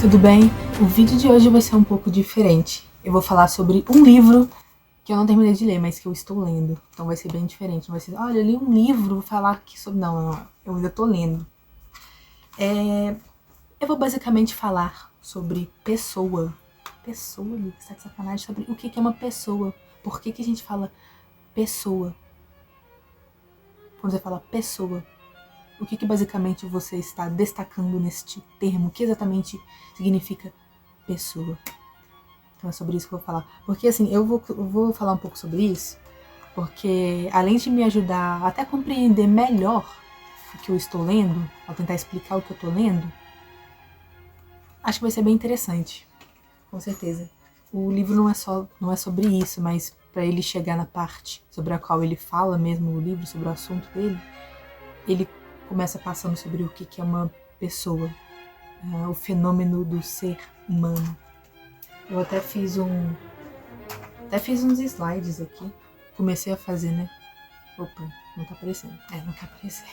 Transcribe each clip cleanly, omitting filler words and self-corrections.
tudo bem? O vídeo de hoje vai ser um pouco diferente. Eu vou falar sobre um livro que eu não terminei de ler, mas que eu estou lendo. Então vai ser bem diferente. Não vai ser, olha, eu li um livro, vou falar aqui sobre... Não, eu ainda estou lendo. Eu vou basicamente falar sobre pessoa. Pessoa, Lick, você tá de sacanagem? Sobre o que é uma pessoa. Por que a gente fala pessoa? Quando você fala pessoa, o que basicamente você está destacando neste termo? O que exatamente significa pessoa? Então é sobre isso que eu vou falar. Porque assim, eu vou falar um pouco sobre isso, porque além de me ajudar até a compreender melhor o que eu estou lendo, ao tentar explicar o que eu estou lendo, acho que vai ser bem interessante, com certeza. O livro não é sobre isso, mas para ele chegar na parte sobre a qual ele fala mesmo o livro, sobre o assunto dele, ele começa passando sobre o que é uma pessoa, o fenômeno do ser humano. Eu até fiz uns slides aqui. Comecei a fazer, né? Opa, não tá aparecendo. Não quer aparecer.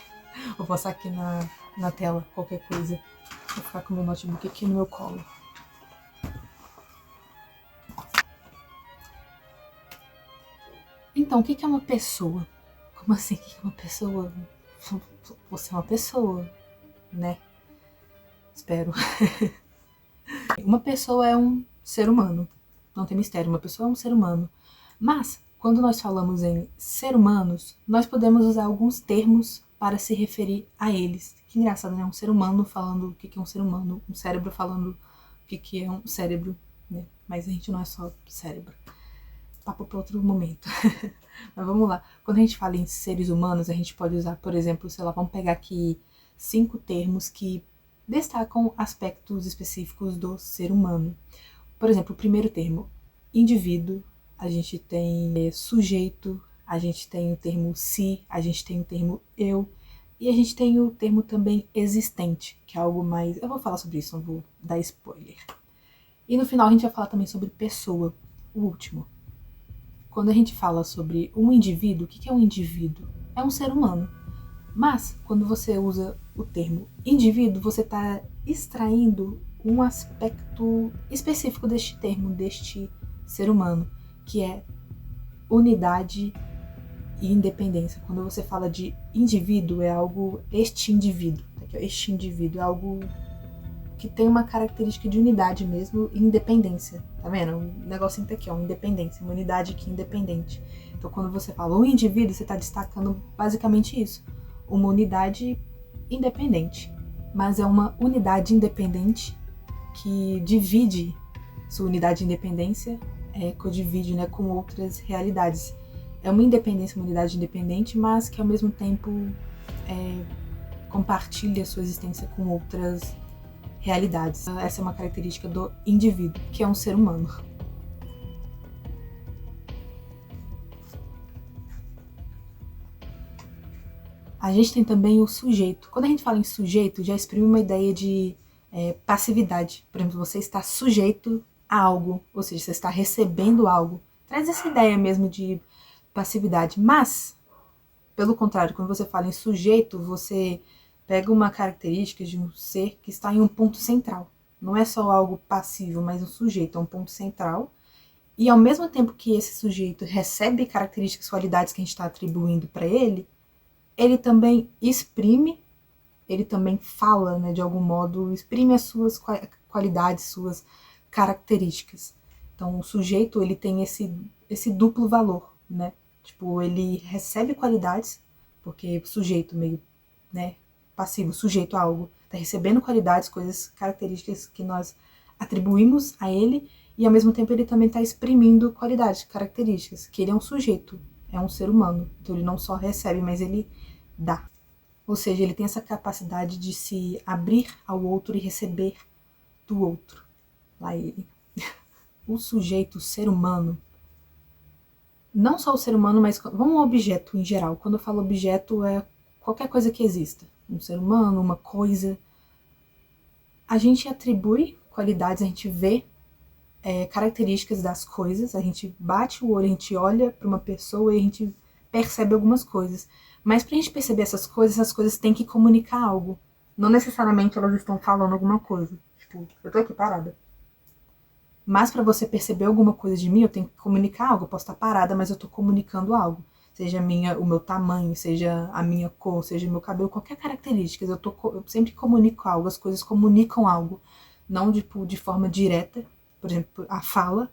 Vou passar aqui na tela qualquer coisa. Vou ficar com o meu notebook aqui no meu colo. Então, o que é uma pessoa? Como assim? O que é uma pessoa? Você é uma pessoa, né? Espero. Uma pessoa é um ser humano. Não tem mistério, uma pessoa é um ser humano. Mas, quando nós falamos em ser humanos, nós podemos usar alguns termos para se referir a eles. Que engraçado, né? Um ser humano falando o que é um ser humano, um cérebro falando o que é um cérebro, né? Mas a gente não é só cérebro. Papo para outro momento. Mas vamos lá. Quando a gente fala em seres humanos, a gente pode usar, por exemplo, sei lá, vamos pegar aqui 5 termos que destacam aspectos específicos do ser humano. Por exemplo, o primeiro termo, indivíduo, a gente tem sujeito, a gente tem o termo si, a gente tem o termo eu, e a gente tem o termo também existente, que é algo mais... Eu vou falar sobre isso, não vou dar spoiler. E no final a gente vai falar também sobre pessoa, o último. Quando a gente fala sobre um indivíduo, o que é um indivíduo? É um ser humano. Mas, quando você usa o termo indivíduo, você está extraindo um aspecto específico deste termo, deste ser humano, que é unidade e independência. Quando você fala de indivíduo, é algo, este indivíduo é algo que tem uma característica de unidade mesmo e independência, tá vendo? Um negocinho tá aqui, ó, independência, uma unidade que é independente. Então, quando você fala um indivíduo, você está destacando basicamente isso, uma unidade independente, mas é uma unidade independente que divide sua unidade de independência, codivide, né, com outras realidades. É uma independência, uma unidade independente, mas que ao mesmo tempo compartilha sua existência com outras realidades. Essa é uma característica do indivíduo, que é um ser humano. A gente tem também o sujeito. Quando a gente fala em sujeito, já exprime uma ideia de passividade. Por exemplo, você está sujeito a algo, ou seja, você está recebendo algo. Traz essa ideia mesmo de passividade. Mas, pelo contrário, quando você fala em sujeito, você pega uma característica de um ser que está em um ponto central. Não é só algo passivo, mas um sujeito, é um ponto central. E ao mesmo tempo que esse sujeito recebe características, qualidades que a gente está atribuindo para ele também exprime, ele também fala, né, de algum modo, exprime as suas qualidades, suas características. Então, o sujeito, ele tem esse duplo valor, né? Tipo, ele recebe qualidades, porque sujeito meio, né, passivo, sujeito a algo, tá recebendo qualidades, coisas, características que nós atribuímos a ele, e ao mesmo tempo ele também tá exprimindo qualidades, características, que ele é um sujeito, é um ser humano. Então ele não só recebe, mas ele dá. Ou seja, ele tem essa capacidade de se abrir ao outro e receber do outro. Lá ele. O sujeito, o ser humano, não só o ser humano, mas vamos ao objeto em geral. Quando eu falo objeto, é qualquer coisa que exista. Um ser humano, uma coisa. A gente atribui qualidades, a gente vê características das coisas, a gente bate o olho, a gente olha para uma pessoa e a gente percebe algumas coisas. Mas pra gente perceber essas coisas têm que comunicar algo. Não necessariamente elas estão falando alguma coisa. tipo, eu tô aqui parada. Mas pra você perceber alguma coisa de mim, eu tenho que comunicar algo. Eu posso estar parada, mas eu tô comunicando algo. Seja o meu tamanho, seja a minha cor, seja o meu cabelo, qualquer característica. Eu sempre comunico algo, as coisas comunicam algo. Não tipo, de forma direta, por exemplo, a fala,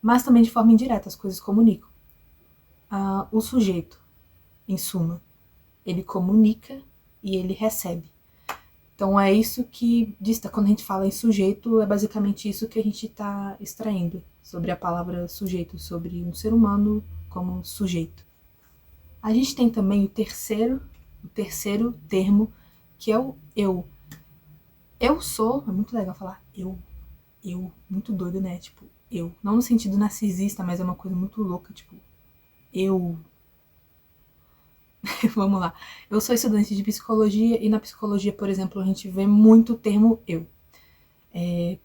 mas também de forma indireta, as coisas comunicam. O sujeito, em suma, ele comunica e ele recebe. Então é isso que, quando a gente fala em sujeito, é basicamente isso que a gente está extraindo sobre a palavra sujeito, sobre um ser humano como sujeito. A gente tem também o terceiro termo, que é o eu. Eu sou, é muito legal falar eu, muito doido, né? Tipo, eu. Não no sentido narcisista, mas é uma coisa muito louca, tipo, eu. Vamos lá. Eu sou estudante de psicologia e na psicologia, por exemplo, a gente vê muito o termo eu.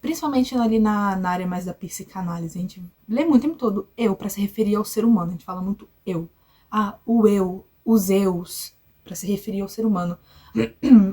Principalmente ali na área mais da psicanálise. A gente lê muito o tempo todo eu para se referir ao ser humano. A gente fala muito eu. O eu, os eus, para se referir ao ser humano.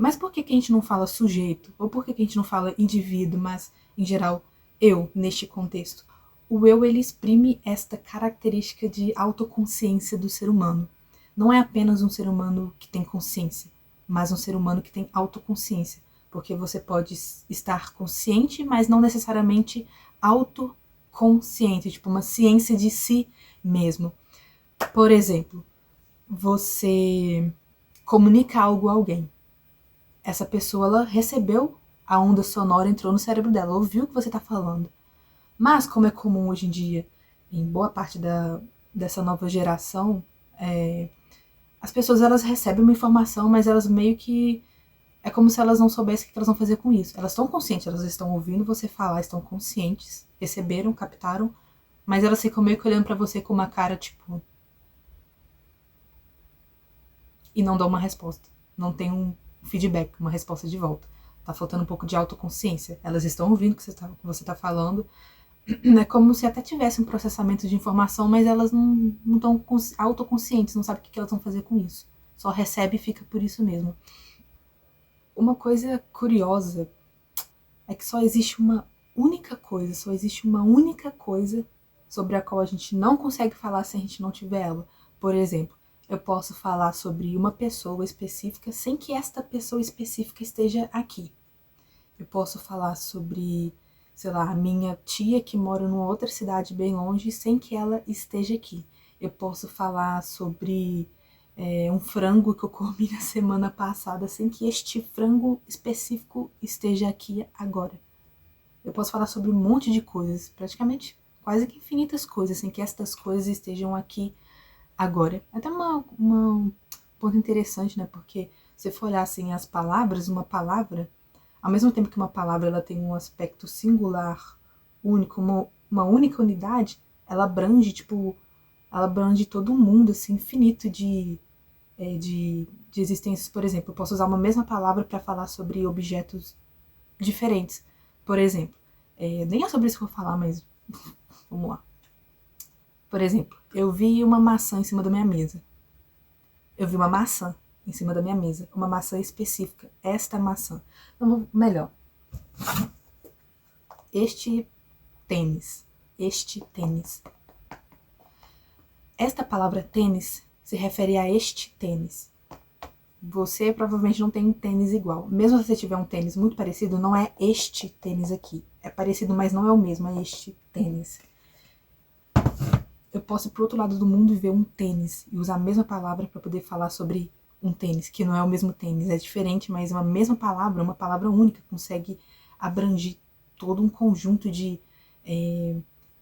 Mas por que a gente não fala sujeito? Ou por que a gente não fala indivíduo, mas, em geral, eu, neste contexto? O eu, ele exprime esta característica de autoconsciência do ser humano. Não é apenas um ser humano que tem consciência, mas um ser humano que tem autoconsciência. Porque você pode estar consciente, mas não necessariamente autoconsciente, tipo uma ciência de si mesmo. Por exemplo, você comunica algo a alguém. Essa pessoa, ela recebeu a onda sonora, entrou no cérebro dela, ouviu o que você está falando. Mas, como é comum hoje em dia, em boa parte dessa nova geração, as pessoas, elas recebem uma informação, mas elas meio que... É como se elas não soubessem o que elas vão fazer com isso. Elas estão conscientes, elas estão ouvindo você falar, estão conscientes, receberam, captaram, mas elas ficam meio que olhando pra você com uma cara, tipo... E não dão uma resposta. Não tem um feedback, uma resposta de volta. Tá faltando um pouco de autoconsciência. Elas estão ouvindo o que você tá falando. É como se até tivesse um processamento de informação, mas elas não estão autoconscientes, não sabem o que elas vão fazer com isso. Só recebe e fica por isso mesmo. Uma coisa curiosa é que só existe uma única coisa sobre a qual a gente não consegue falar se a gente não tiver ela. Por exemplo, eu posso falar sobre uma pessoa específica sem que esta pessoa específica esteja aqui. Eu posso falar sobre, sei lá, a minha tia que mora numa outra cidade bem longe sem que ela esteja aqui. Eu posso falar sobre um frango que eu comi na semana passada sem que este frango específico esteja aqui agora. Eu posso falar sobre um monte de coisas, praticamente quase que infinitas coisas, sem que estas coisas estejam aqui agora. Até um ponto interessante, né? Porque se for olhar assim as palavras, uma palavra, ao mesmo tempo que uma palavra ela tem um aspecto singular, único, uma única unidade, ela abrange, tipo, ela abrange todo um mundo, assim, infinito de existências. Por exemplo, eu posso usar uma mesma palavra para falar sobre objetos diferentes. Por exemplo, nem é sobre isso que eu vou falar, mas vamos lá. Por exemplo, eu vi uma maçã em cima da minha mesa. Eu vi uma maçã em cima da minha mesa. Uma maçã específica. Esta maçã. Então, melhor. Este tênis. Esta palavra tênis se refere a este tênis. Você provavelmente não tem um tênis igual. Mesmo se você tiver um tênis muito parecido, não é este tênis aqui. É parecido, mas não é o mesmo, é este tênis. Eu posso ir pro outro lado do mundo e ver um tênis e usar a mesma palavra para poder falar sobre um tênis, que não é o mesmo tênis, é diferente, mas uma mesma palavra, uma palavra única, consegue abranger todo um conjunto de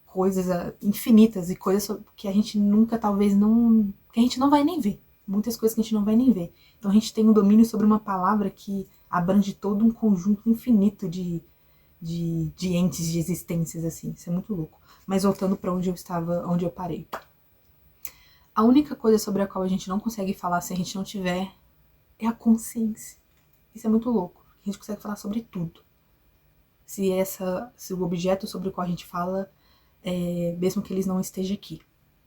coisas infinitas e coisas que a gente nunca, talvez não... que a gente não vai nem ver. Muitas coisas que a gente não vai nem ver. Então a gente tem um domínio sobre uma palavra que abrange todo um conjunto infinito de entes, de existências, assim. Isso é muito louco. Mas voltando para onde eu parei. A única coisa sobre a qual a gente não consegue falar se a gente não tiver é a consciência. Isso é muito louco. A gente consegue falar sobre tudo. Se o objeto sobre o qual a gente fala, mesmo que eles não estejam aqui.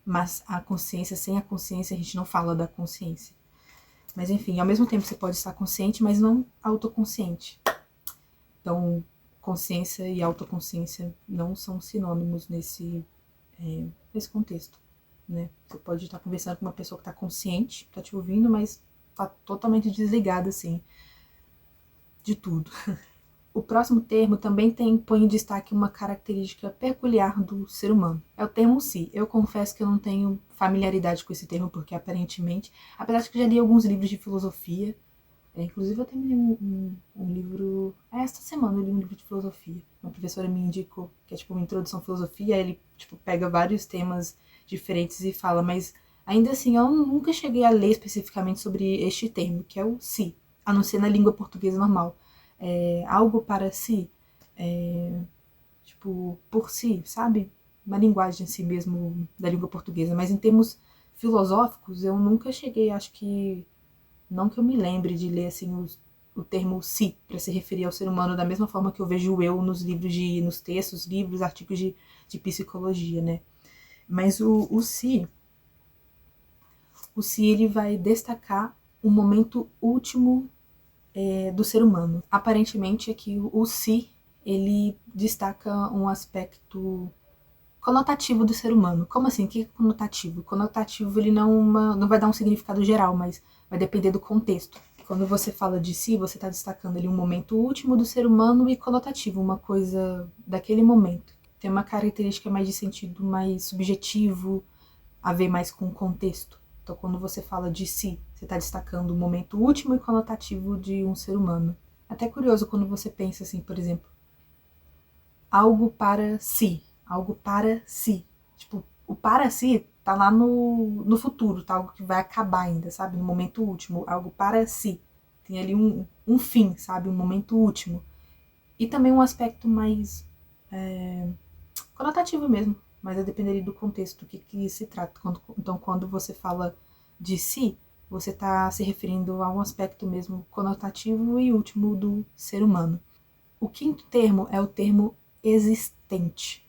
Mas a consciência, sem a consciência, a gente não fala da consciência. Mas enfim, ao mesmo tempo você pode estar consciente, mas não autoconsciente. Então, consciência e autoconsciência não são sinônimos nesse contexto, né? Você pode estar conversando com uma pessoa que está consciente, está te ouvindo, mas está totalmente desligada, assim, de tudo. O próximo termo também põe em destaque uma característica peculiar do ser humano. É o termo si. Eu confesso que eu não tenho familiaridade com esse termo, porque aparentemente, apesar de que já li alguns livros de filosofia, inclusive eu terminei um livro, esta semana eu li um livro de filosofia. Uma professora me indicou, que é tipo uma introdução à filosofia, ele tipo pega vários temas diferentes e fala, mas ainda assim eu nunca cheguei a ler especificamente sobre este termo, que é o si, a não ser na língua portuguesa normal. Algo para si, tipo, por si, sabe? Uma linguagem em si mesmo da língua portuguesa, mas em termos filosóficos eu nunca cheguei, acho que não que eu me lembre de ler assim o termo si para se referir ao ser humano da mesma forma que eu vejo eu nos livros nos textos, livros, artigos de psicologia, né? Mas o si ele vai destacar o momento último do ser humano. Aparentemente aqui o si ele destaca um aspecto conotativo do ser humano. Como assim? O que é conotativo? Conotativo ele não vai dar um significado geral, mas vai depender do contexto. Quando você fala de si, você está destacando ali um momento último do ser humano e conotativo, uma coisa daquele momento. Tem uma característica mais de sentido mais subjetivo, a ver mais com o contexto. Então, quando você fala de si, você está destacando o momento último e conotativo de um ser humano. Até curioso quando você pensa assim, por exemplo, algo para si, algo para si. Tipo, o para si tá lá no futuro, tá? Algo que vai acabar ainda, sabe? No momento último, algo para si. Tem ali um fim, sabe? Um momento último. E também um aspecto mais conotativo mesmo, mas vai depender do contexto, do que se trata. Então, quando você fala de si, você está se referindo a um aspecto mesmo conotativo e último do ser humano. O quinto termo é o termo existente.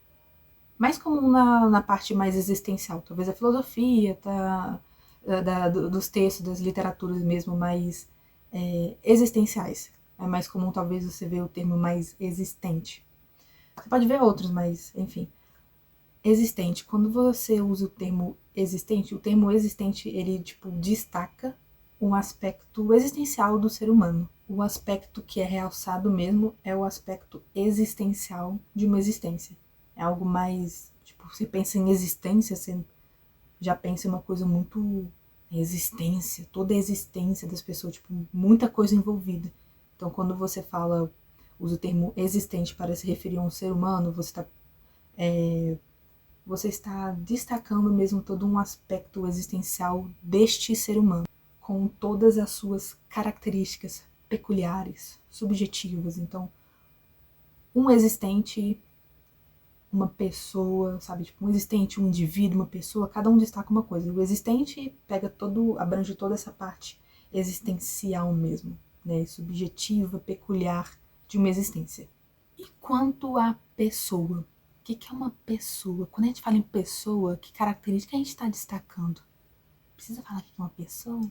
Mais comum na parte mais existencial, talvez a filosofia, dos textos, das literaturas mesmo mais existenciais. É mais comum talvez você ver o termo mais existente. Você pode ver outros, mas enfim. Existente. Quando você usa o termo existente ele tipo destaca um aspecto existencial do ser humano. O aspecto que é realçado mesmo é o aspecto existencial de uma existência. É algo mais, tipo, você pensa em existência, você já pensa em uma coisa muito existência, toda a existência das pessoas, tipo, muita coisa envolvida. Então, quando você usa o termo existente para se referir a um ser humano, você está destacando mesmo todo um aspecto existencial deste ser humano, com todas as suas características peculiares, subjetivas. Então, um existente, uma pessoa, sabe? Tipo, um existente, um indivíduo, uma pessoa, cada um destaca uma coisa. O existente abrange toda essa parte existencial mesmo, né? Subjetiva, peculiar de uma existência. E quanto à pessoa? O que é uma pessoa? Quando a gente fala em pessoa, que característica a gente está destacando? Precisa falar que é uma pessoa?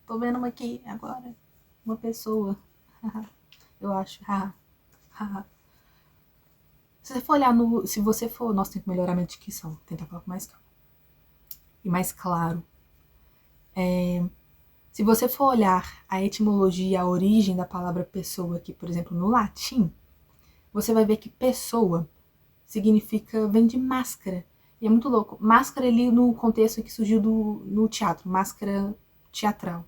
Tô vendo uma aqui agora. Uma pessoa. Eu acho. Se você for olhar no. Se você for. Nossa, tem que melhorar a minha dicção. Tentar falar com mais calma. E mais claro. Se você for olhar a etimologia, a origem da palavra pessoa aqui, por exemplo, no latim, você vai ver que pessoa vem de máscara. E é muito louco. Máscara ali no contexto que surgiu no teatro, máscara teatral.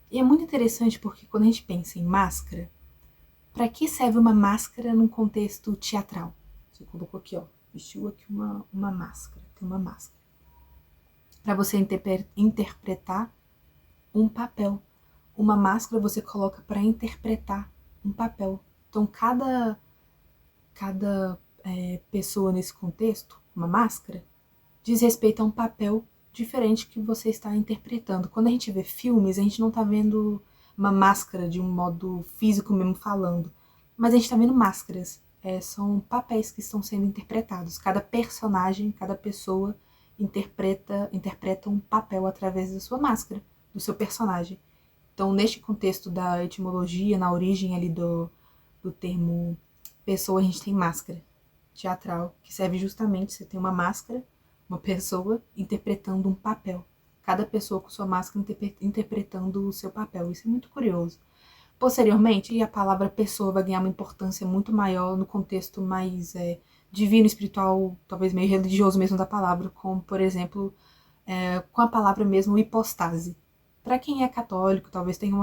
E é muito interessante porque quando a gente pensa em máscara, para que serve uma máscara num contexto teatral? Você colocou aqui, ó, vestiu aqui uma máscara, tem uma máscara. Para você interpretar um papel. Uma máscara você coloca para interpretar um papel. Então, cada pessoa nesse contexto, uma máscara, diz respeito a um papel diferente que você está interpretando. Quando a gente vê filmes, a gente não está vendo uma máscara de um modo físico mesmo falando, mas a gente está vendo máscaras. São papéis que estão sendo interpretados. Cada personagem, cada pessoa interpreta um papel através da sua máscara, do seu personagem. Então, neste contexto da etimologia, na origem ali do do termo pessoa, a gente tem máscara teatral, que serve justamente, você tem uma máscara, uma pessoa interpretando um papel. Cada pessoa com sua máscara interpretando o seu papel. Isso é muito curioso. Posteriormente, a palavra pessoa vai ganhar uma importância muito maior no contexto mais divino, espiritual, talvez meio religioso mesmo da palavra, como, por exemplo, com a palavra mesmo hipostase. Para quem é católico, talvez tenha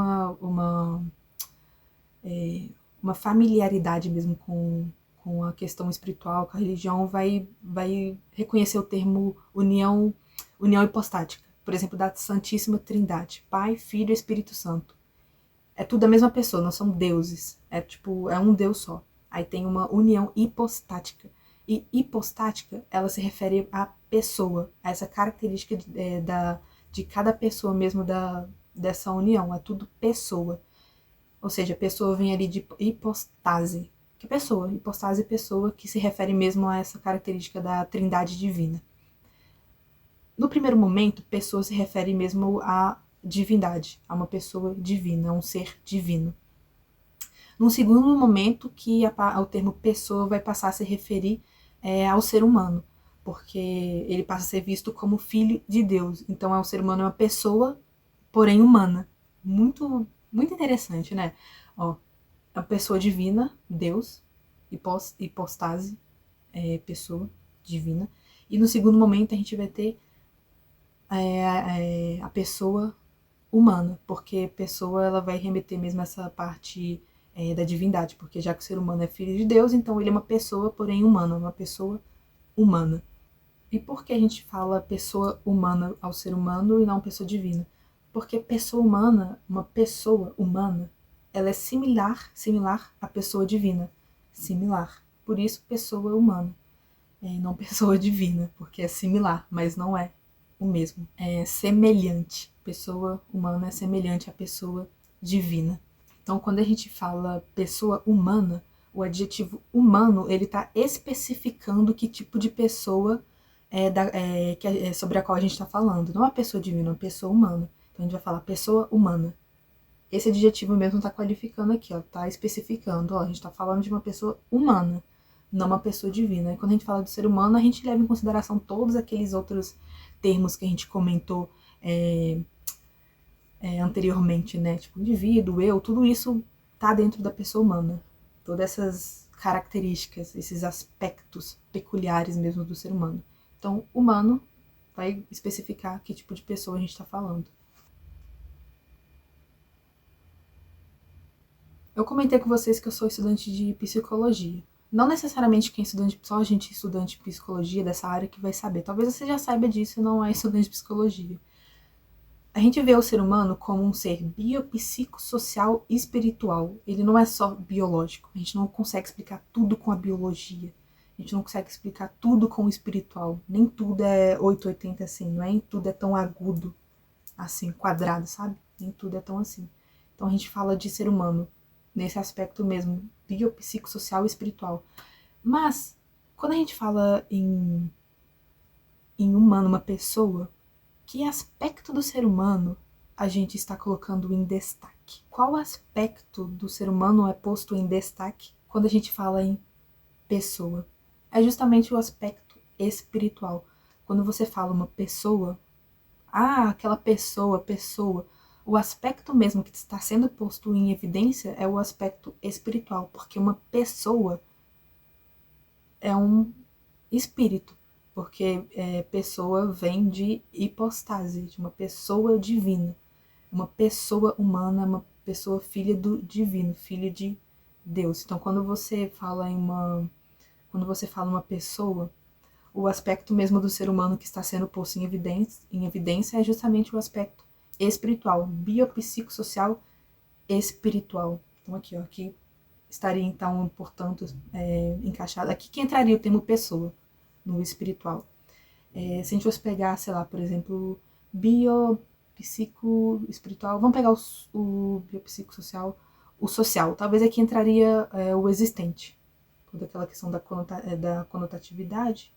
uma familiaridade mesmo com a questão espiritual, com a religião, vai reconhecer o termo união hipostática. Por exemplo, da Santíssima Trindade, Pai, Filho e Espírito Santo. É tudo a mesma pessoa, não são deuses. É um Deus só. Aí tem uma união hipostática. E hipostática, ela se refere à pessoa, a essa característica de cada pessoa mesmo dessa união. É tudo pessoa. Ou seja, pessoa vem ali de hipostase. Que pessoa? Hipostase é pessoa, que se refere mesmo a essa característica da trindade divina. No primeiro momento, pessoa se refere mesmo à divindade, a uma pessoa divina, a um ser divino. Num segundo momento, que o termo pessoa vai passar a se referir ao ser humano, porque ele passa a ser visto como filho de Deus. Então, o ser humano é uma pessoa, porém humana. Muito, muito interessante, né? Ó, a pessoa divina, Deus, hipostase, pessoa divina. E no segundo momento, a gente vai ter a pessoa humana, porque pessoa ela vai remeter mesmo a essa parte da divindade, porque já que o ser humano é filho de Deus, então ele é uma pessoa, porém humana, uma pessoa humana. E por que a gente fala pessoa humana ao ser humano e não pessoa divina? Porque pessoa humana, uma pessoa humana, ela é similar à pessoa divina. Similar. Por isso, pessoa humana. Não pessoa divina, porque é similar, mas não é o mesmo. É semelhante. Pessoa humana é semelhante à pessoa divina. Então, quando a gente fala pessoa humana, o adjetivo humano, ele está especificando que tipo de pessoa sobre a qual a gente está falando. Não é uma pessoa divina, é uma pessoa humana. Então, a gente vai falar pessoa humana. Esse adjetivo mesmo está qualificando aqui, ó, tá especificando. Ó, a gente está falando de uma pessoa humana, não uma pessoa divina. E quando a gente fala do ser humano, a gente leva em consideração todos aqueles outros termos que a gente comentou anteriormente, né? Tipo, indivíduo, eu, tudo isso tá dentro da pessoa humana. Todas essas características, esses aspectos peculiares mesmo do ser humano. Então, humano vai especificar que tipo de pessoa a gente está falando. Eu comentei com vocês que eu sou estudante de psicologia. Não necessariamente quem é estudante, só a gente estudante de psicologia dessa área que vai saber. Talvez você já saiba disso e não é estudante de psicologia. A gente vê o ser humano como um ser biopsicossocial e espiritual. Ele não é só biológico. A gente não consegue explicar tudo com a biologia. A gente não consegue explicar tudo com o espiritual. Nem tudo é 880 assim. Nem tudo é tão agudo, assim, quadrado, sabe? Nem tudo é tão assim. Então a gente fala de ser humano nesse aspecto mesmo, biopsicossocial e espiritual. Mas, quando a gente fala em humano, uma pessoa, que aspecto do ser humano a gente está colocando em destaque? Qual aspecto do ser humano é posto em destaque quando a gente fala em pessoa? É justamente o aspecto espiritual. Quando você fala uma pessoa, aquela pessoa, o aspecto mesmo que está sendo posto em evidência é o aspecto espiritual, porque uma pessoa é um espírito, porque pessoa vem de hipostase, de uma pessoa divina, uma pessoa humana, uma pessoa filha do divino, filho de Deus. Então, quando você fala uma pessoa, o aspecto mesmo do ser humano que está sendo posto em evidência é justamente o aspecto espiritual, biopsicossocial espiritual. Então, aqui estaria, então, portanto, encaixado. Aqui que entraria o termo pessoa, no espiritual. Se a gente fosse pegar, sei lá, por exemplo, biopsico-espiritual, vamos pegar o biopsicossocial, o social. Talvez aqui entraria o existente. Toda aquela questão da conotatividade.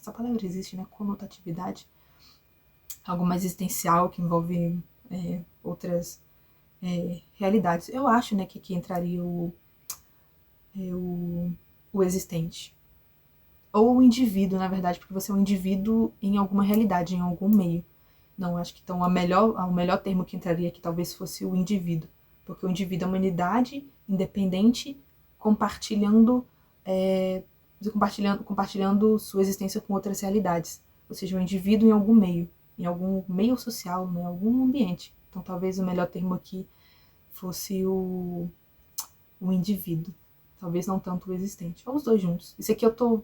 Essa palavra existe, né? Conotatividade. Algo mais existencial, que envolve outras realidades. Eu acho, né, que aqui entraria o existente. Ou o indivíduo, na verdade, porque você é um indivíduo em alguma realidade, em algum meio. Não, acho que então o melhor termo que entraria aqui talvez fosse o indivíduo. Porque o indivíduo é uma unidade independente, compartilhando sua existência com outras realidades. Ou seja, um indivíduo em algum meio social, né, em algum ambiente. Então talvez o melhor termo aqui fosse o indivíduo. Talvez não tanto o existente. Ou os dois juntos. Isso aqui eu tô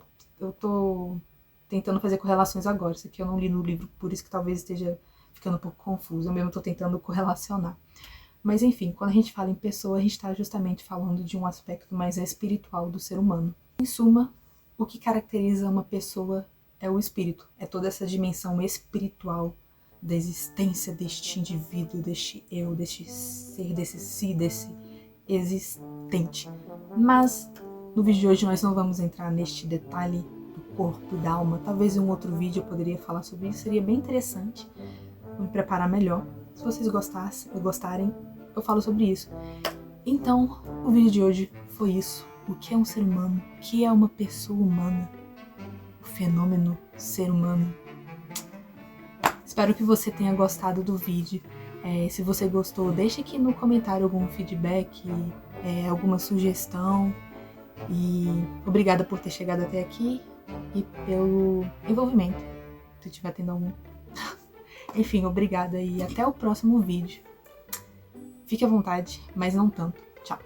tentando fazer correlações agora. Isso aqui eu não li no livro, por isso que talvez esteja ficando um pouco confuso. Eu mesmo tô tentando correlacionar. Mas enfim, quando a gente fala em pessoa, a gente está justamente falando de um aspecto mais espiritual do ser humano. Em suma, o que caracteriza uma pessoa é o espírito. É toda essa dimensão espiritual da existência deste indivíduo, deste eu, deste ser, desse si, desse existente. Mas no vídeo de hoje nós não vamos entrar neste detalhe do corpo e da alma. Talvez em um outro vídeo eu poderia falar sobre isso, seria bem interessante. Vou me preparar melhor. Se vocês gostarem, eu falo sobre isso. Então, o vídeo de hoje foi isso. O que é um ser humano? O que é uma pessoa humana? O fenômeno ser humano. Espero que você tenha gostado do vídeo. Se você gostou, deixe aqui no comentário algum feedback, alguma sugestão. E obrigada por ter chegado até aqui e pelo envolvimento, se estiver tendo algum. Enfim, obrigada e até o próximo vídeo. Fique à vontade, mas não tanto. Tchau!